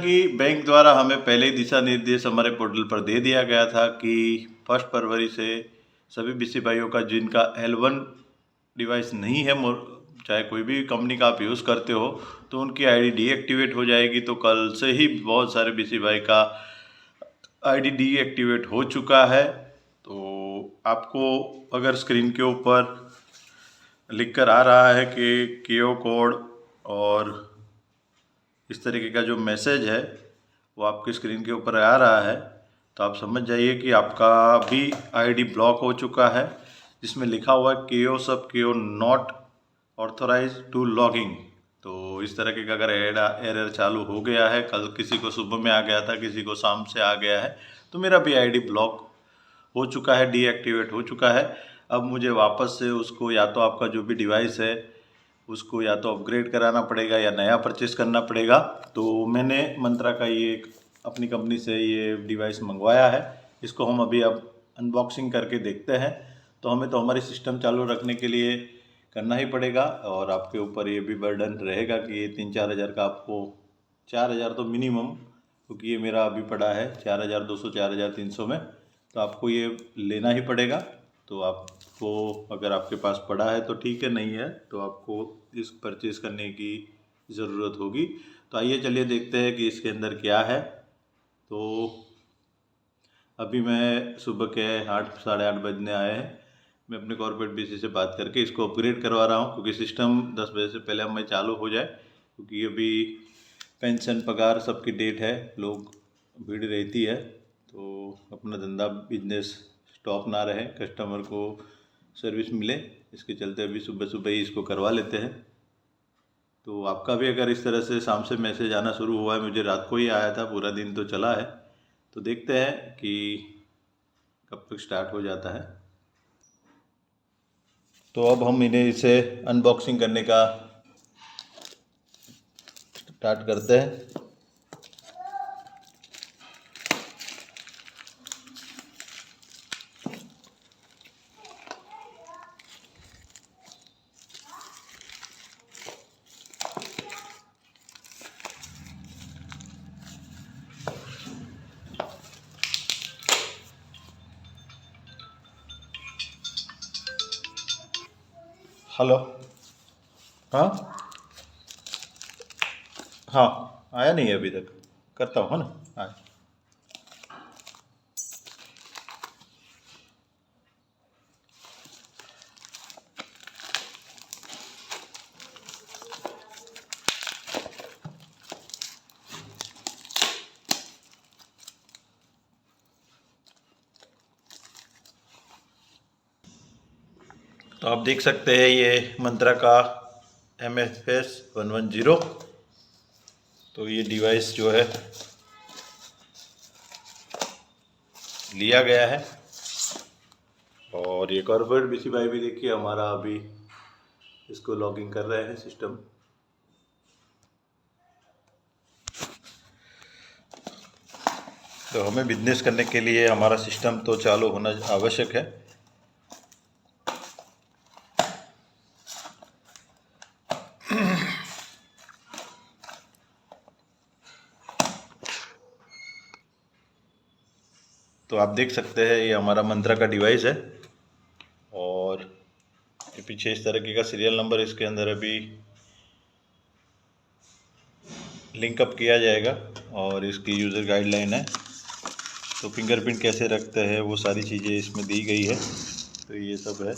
कि बैंक द्वारा हमें पहले ही दिशा निर्देश हमारे पोर्टल पर दे दिया गया था कि 1 फरवरी से सभी बीसी भाइयों का जिनका L1 डिवाइस नहीं है, चाहे कोई भी कंपनी का आप यूज़ करते हो, तो उनकी आईडी डीएक्टिवेट हो जाएगी। तो कल से ही बहुत सारे बीसी भाई का आईडी डीएक्टिवेट हो चुका है। तो आपको अगर स्क्रीन के ऊपर लिख कर आ रहा है कि KO कोड और इस तरीके का जो मैसेज है वो आपकी स्क्रीन के ऊपर आ रहा है, तो आप समझ जाइए कि आपका भी आईडी ब्लॉक हो चुका है, जिसमें लिखा हुआ है KO सब KO not authorize to logging. तो इस तरह के अगर एरर चालू हो गया है, कल किसी को सुबह में आ गया था, किसी को शाम से आ गया है, तो मेरा भी आईडी ब्लॉक हो चुका है, डीएक्टिवेट हो चुका है। अब मुझे वापस से उसको या तो आपका जो भी डिवाइस है उसको या तो अपग्रेड कराना पड़ेगा या नया परचेस करना पड़ेगा। तो मैंने मंत्रा का ये अपनी कंपनी से ये डिवाइस मंगवाया है। इसको हम अभी अब अनबॉक्सिंग करके देखते हैं। तो हमें तो हमारी सिस्टम चालू रखने के लिए करना ही पड़ेगा, और आपके ऊपर ये भी बर्डन रहेगा कि ये 3-4 हज़ार का आपको, 4 हज़ार तो मिनिमम, क्योंकि ये मेरा अभी पड़ा है 4,200 4,300 में, तो आपको ये लेना ही पड़ेगा। तो आपको अगर आपके पास पड़ा है तो ठीक है, नहीं है तो आपको इस परचेज़ करने की ज़रूरत होगी। तो आइए चलिए देखते हैं कि इसके अंदर क्या है। तो अभी मैं सुबह के 8 साढ़े 8 बजने आए हैं। मैं अपने कॉर्पोरेट बीसी से बात करके इसको अपग्रेड करवा रहा हूँ, क्योंकि सिस्टम 10 बजे से पहले हमें चालू हो जाए, क्योंकि अभी पेंशन पगार सबकी डेट है, लोग भीड़ रहती है, तो अपना धंधा बिजनेस स्टॉप ना रहे, कस्टमर को सर्विस मिले, इसके चलते अभी सुबह सुबह ही इसको करवा लेते हैं। तो आपका भी अगर इस तरह से शाम से मैसेज आना शुरू हुआ है, मुझे रात को ही आया था, पूरा दिन तो चला है, तो देखते हैं कि कब तक स्टार्ट हो जाता है। तो अब हम इसे अनबॉक्सिंग करने का स्टार्ट करते हैं। हेलो, हाँ हाँ, आया नहीं है अभी तक, करता हूँ, है ना, हाँ। तो आप देख सकते हैं ये मंत्रा का MFS 110। तो ये डिवाइस जो है लिया गया है, और ये कॉर्पोरेट बीसी भाई भी देखिए हमारा अभी इसको लॉगिंग कर रहे हैं सिस्टम। तो हमें बिजनेस करने के लिए हमारा सिस्टम तो चालू होना आवश्यक है। तो आप देख सकते हैं ये हमारा मंत्रा का डिवाइस है, और ये पीछे इस तरीके का सीरियल नंबर इसके अंदर अभी लिंकअप किया जाएगा, और इसकी यूज़र गाइडलाइन है। तो फिंगरप्रिंट कैसे रखते हैं वो सारी चीज़ें इसमें दी गई है, तो ये सब है।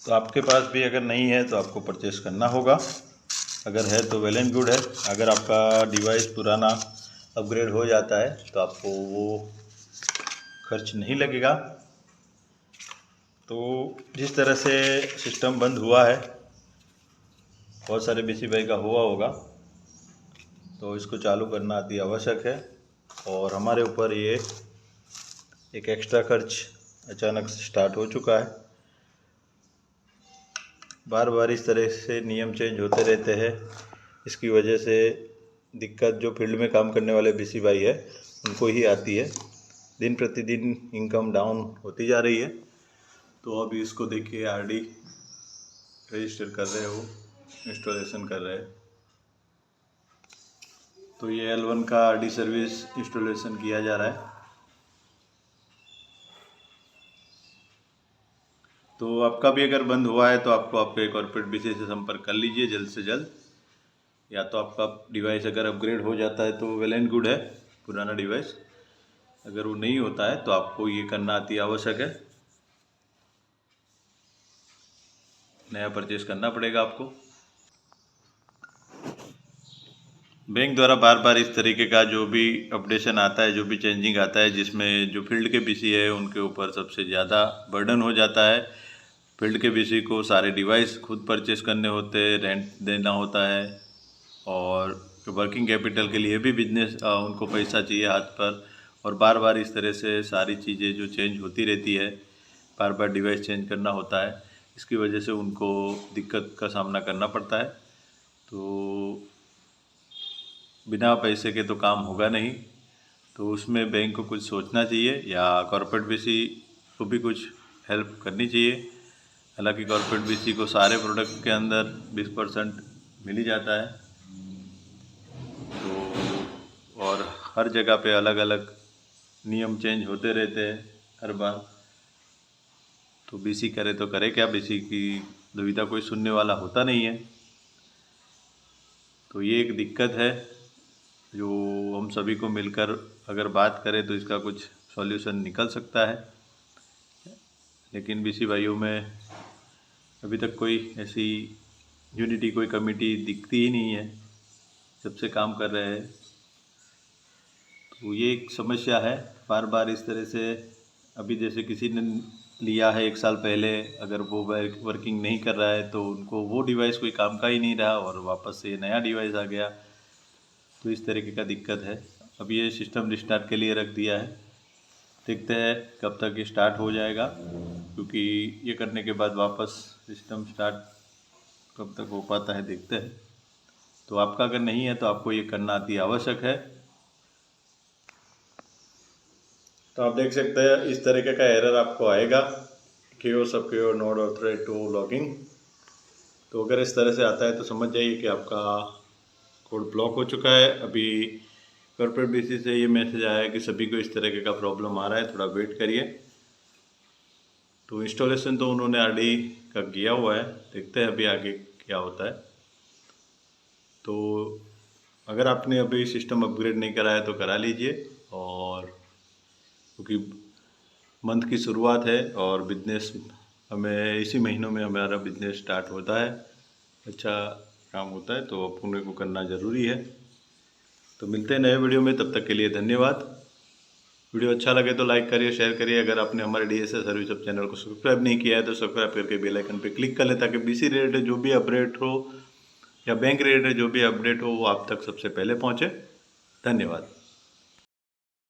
तो आपके पास भी अगर नहीं है तो आपको परचेस करना होगा, अगर है तो वेल एंड गुड है। अगर आपका डिवाइस पुराना अपग्रेड हो जाता है तो आपको वो खर्च नहीं लगेगा। तो जिस तरह से सिस्टम बंद हुआ है, बहुत सारे बीसी भाई का हुआ होगा, तो इसको चालू करना अति आवश्यक है। और हमारे ऊपर ये एक एक्स्ट्रा खर्च अचानक से स्टार्ट हो चुका है। बार बार इस तरह से नियम चेंज होते रहते हैं, इसकी वजह से दिक्कत जो फील्ड में काम करने वाले बीसी भाई है उनको ही आती है। दिन प्रतिदिन इनकम डाउन होती जा रही है। तो अभी इसको देखिए आरडी रजिस्टर कर रहे हो, इंस्टॉलेशन कर रहे हैं। तो ये L1 का RD सर्विस इंस्टॉलेशन किया जा रहा है। तो आपका भी अगर बंद हुआ है तो आपको आपके कॉर्पोरेट BC से संपर्क कर लीजिए जल्द से जल्द, या तो आपका डिवाइस अगर अपग्रेड हो जाता है तो वेल एंड गुड है। पुराना डिवाइस अगर वो नहीं होता है तो आपको ये करना अति आवश्यक है, नया परचेस करना पड़ेगा आपको। बैंक द्वारा बार बार इस तरीके का जो भी अपडेशन आता है, जो भी चेंजिंग आता है, जिसमें जो फील्ड के BC है उनके ऊपर सबसे ज़्यादा बर्डन हो जाता है। फील्ड के BC को सारे डिवाइस खुद परचेस करने होते हैं, रेंट देना होता है, और वर्किंग कैपिटल के लिए भी बिजनेस उनको पैसा चाहिए हाथ पर, और बार बार इस तरह से सारी चीज़ें जो चेंज होती रहती है, बार बार डिवाइस चेंज करना होता है, इसकी वजह से उनको दिक्कत का सामना करना पड़ता है। तो बिना पैसे के तो काम होगा नहीं, तो उसमें बैंक को कुछ सोचना चाहिए या कॉर्पोरेट BC को भी कुछ हेल्प करनी चाहिए। हालांकि कॉर्पोरेट BC को सारे प्रोडक्ट के अंदर 20% मिल ही जाता है, तो और हर जगह पे अलग अलग नियम चेंज होते रहते हैं हर बार। तो BC करे तो करे क्या, BC की दुविधा कोई सुनने वाला होता नहीं है। तो ये एक दिक्कत है जो हम सभी को मिलकर अगर बात करें तो इसका कुछ सॉल्यूशन निकल सकता है, लेकिन BC भाइयों में अभी तक कोई ऐसी यूनिटी, कोई कमेटी दिखती ही नहीं है, जब से काम कर रहे हैं। तो ये एक समस्या है, बार बार इस तरह से। अभी जैसे किसी ने लिया है 1 साल पहले, अगर वो वर्किंग नहीं कर रहा है तो उनको वो डिवाइस कोई काम का ही नहीं रहा और वापस से नया डिवाइस आ गया, तो इस तरीके का दिक्कत है। अब ये सिस्टम रिस्टार्ट के लिए रख दिया है, देखते हैं कब तक ये स्टार्ट हो जाएगा, क्योंकि ये करने के बाद वापस सिस्टम स्टार्ट कब तक हो पाता है देखते हैं। तो आपका अगर नहीं है तो आपको ये करना अति आवश्यक है। तो आप देख सकते हैं इस तरीके का एरर आपको आएगा, KO सबक्यो नॉट ऑथराइज्ड टू लॉगिंग। तो अगर इस तरह से आता है तो समझ जाइए कि आपका कोड ब्लॉक हो चुका है। अभी कॉर्पोरेट BC से ये मैसेज आया है कि सभी को इस तरीके का प्रॉब्लम आ रहा है, थोड़ा वेट करिए। तो इंस्टॉलेशन तो उन्होंने RD का किया हुआ है, देखते हैं अभी आगे क्या होता है। तो अगर आपने अभी सिस्टम अपग्रेड नहीं करा है तो करा लीजिए, और क्योंकि मंथ की शुरुआत है और बिजनेस हमें इसी महीनों में हमारा बिजनेस स्टार्ट होता है, अच्छा काम होता है, तो अपने को करना ज़रूरी है। तो मिलते हैं नए वीडियो में, तब तक के लिए धन्यवाद। वीडियो अच्छा लगे तो लाइक करिए, शेयर करिए। अगर आपने हमारे DSA सर्विस अब चैनल को सब्सक्राइब नहीं किया है तो सब्सक्राइब करके बेल आइकन पर क्लिक कर लें, ताकि BC रिलेटेड जो भी अपडेट हो या बैंक रिलेटेड जो भी अपडेट हो वो आप तक सबसे पहले पहुँचे। धन्यवाद।